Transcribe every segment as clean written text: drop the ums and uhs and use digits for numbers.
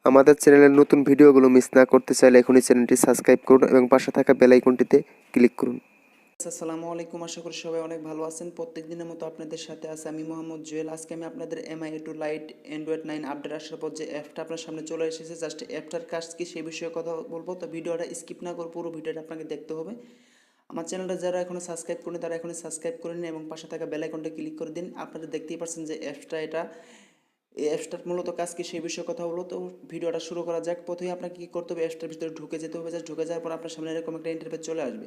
আমাদের চ্যানেলের নতুন ভিডিওগুলো মিস না করতে চাইলে এখনই চ্যানেলটি সাবস্ক্রাইব করুন এবং পাশে থাকা বেল আইকনটিতে ক্লিক করুন। আসসালামু আলাইকুম, আশা করি সবাই অনেক ভালো আছেন। প্রত্যেক দিনের মতো আপনাদের সাথে আছে আমি মোহাম্মদ জুয়েল। আজকে আমি আপনাদের MI2 লাইট অ্যান্ড্রয়েড 9 আপডেট আসার পর যে অ্যাপটা আপনার সামনে চলে এসেছে, জাস্ট অ্যাপটার কাজ কি সেই বিষয়ে কথা বলবো। তো ভিডিওটা স্কিপ না করে পুরো ভিডিওটা আপনাকে দেখতে হবে। আমার চ্যানেলটা যারা এখনো সাবস্ক্রাইব করেনি তারা এখনই সাবস্ক্রাইব করে নিন এবং পাশে থাকা বেল আইকনটা ক্লিক করে দিন। আপনারা দেখতেই পাচ্ছেন যে এই অ্যাপসটার মূলত কাজ কি সেই বিষয়ে কথা বলবো। তো ভিডিওটা শুরু করা যাক। প্রথমে আপনাকে কী করতে হবে, অ্যাপসটার ভিতরে ঢুকে যেতে হবে। জাস্ট ঢুকে যাওয়ার পর আপনার সামনে এরকম একটা ইন্টারফেস চলে আসবে।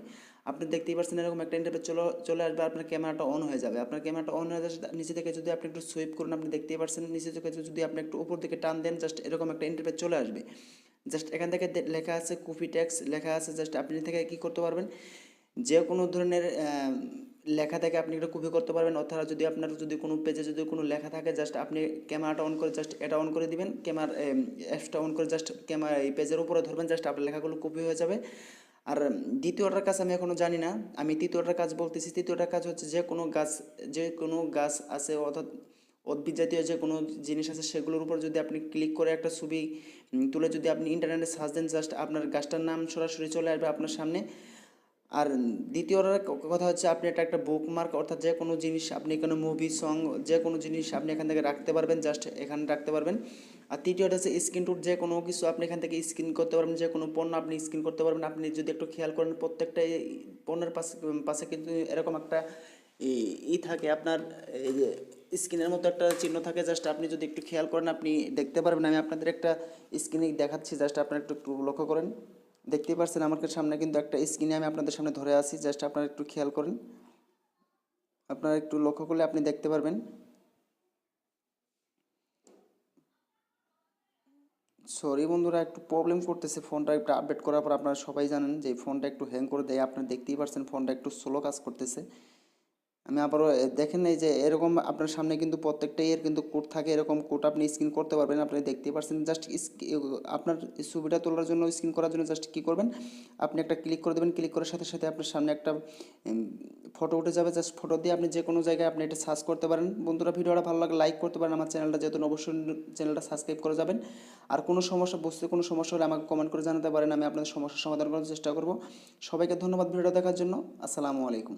আপনি দেখতেই পাচ্ছেন এরকম একটা ইন্টারফেস চলে আসবে। আপনার ক্যামেরাটা অন হয়ে যাবে। আপনার ক্যামেরাটা অন হয়ে যাবে, নিচে থেকে যদি আপনি একটু সুইপ করুন, আপনি দেখতেই পাচ্ছেন নিচে থেকে যদি আপনি একটু উপর দিকে টান দেন, জাস্ট এরকম একটা ইন্টারফেস চলে আসবে। জাস্ট এখান থেকে লেখা আছে কপি ট্যাক্স লেখা আছে। জাস্ট আপনি থেকে কী করতে পারবেন, যে কোনো ধরনের লেখা থেকে আপনি এটা কপি করতে পারবেন। অর্থাৎ যদি আপনার কোনো পেজে যদি কোনো লেখা থাকে, জাস্ট আপনি ক্যামেরাটা অন করে জাস্ট এটা অন করে দিবেন, অ্যাপসটা অন করে জাস্ট ক্যামেরা এই পেজের উপরে ধরবেন, জাস্ট আপনার লেখাগুলো কপি হয়ে যাবে। আর দ্বিতীয়টার কাজ আমি এখনও জানি না, আমি তৃতীয়টার কাজ বলতেছি। তৃতীয়টার কাজ হচ্ছে যে কোনো গাছ আছে, অর্থাৎ উদ্ভিদ জাতীয় যে কোনো জিনিস আছে, সেগুলোর উপর যদি আপনি ক্লিক করে একটা ছবি তুলে যদি আপনি ইন্টারনেটে সার্চ দেন, জাস্ট আপনার গাছটার নাম সরাসরি চলে আসবে আপনার সামনে। আর দ্বিতীয়টার কথা হচ্ছে আপনি একটা বুকমার্ক, অর্থাৎ যে কোনো জিনিস আপনি এখানে মুভি সং যে কোনো জিনিস আপনি এখান থেকে রাখতে পারবেন, জাস্ট এখানে রাখতে পারবেন। আর তৃতীয়টা হচ্ছে স্ক্রিন টুট, যে কোনো কিছু আপনি এখান থেকে স্ক্রিন করতে পারবেন, যে কোনো পণ্য আপনি স্ক্রিন করতে পারবেন। আপনি যদি একটু খেয়াল করেন, প্রত্যেকটা পণ্যের পাশে পাশে কিন্তু এরকম একটা থাকে আপনার, এই যে স্ক্রিনের মতো একটা চিহ্ন থাকে। জাস্ট আপনি যদি একটু খেয়াল করেন আপনি দেখতে পারবেন। আমি আপনাদের একটা স্ক্রিনে দেখাচ্ছি, জাস্ট আপনারা একটু একটু লক্ষ্য করেন। দেখতেই পাচ্ছেন আমার সামনে কিন্তু একটা স্ক্রিনে আমি আপনাদের সামনে ধরে আসি, জাস্ট আপনারা একটু খেয়াল করেন। আপনারা একটু লক্ষ্য করলে আপনি দেখতে পারবেন। সরি বন্ধুরা, একটু প্রবলেম করতেছে ফোনটা একটু আপডেট করার পর। আপনারা সবাই জানেন যে ফোনটা একটু হ্যাং করে দেয়, আপনারা দেখতেই পাচ্ছেন ফোনটা একটু স্লো কাজ করতেছে। আমি আবারও দেখেন, এই যে এরকম আপনার সামনে কিন্তু প্রত্যেকটা এর কিন্তু কোড থাকে, এরকম কোড আপনি স্ক্রিন করতে পারবেন। আপনি দেখতেই পাচ্ছেন, জাস্ট আপনার ছবিটা তোলার জন্য, স্ক্রিন করার জন্য জাস্ট কী করবেন, আপনি একটা ক্লিক করে দেবেন। ক্লিক করার সাথে সাথে আপনার সামনে একটা ফটো উঠে যাবে। জাস্ট ফটো দিয়ে আপনি যে কোনো জায়গায় আপনি এটা সার্চ করতে পারেন। বন্ধুরা, ভিডিওটা ভালো লাগলে লাইক করতে পারেন। আমার চ্যানেলটা যেহেতু অবশ্যই চ্যানেলটা সাবস্ক্রাইব করে যাবেন। আর কোনো সমস্যা, বুঝতে কোনো সমস্যা হলে আমাকে কমেন্ট করে জানাতে পারেন, আমি আপনাদের সমস্যার সমাধান করার চেষ্টা করব। সবাইকে ধন্যবাদ ভিডিওটা দেখার জন্য। আসসালামু আলাইকুম।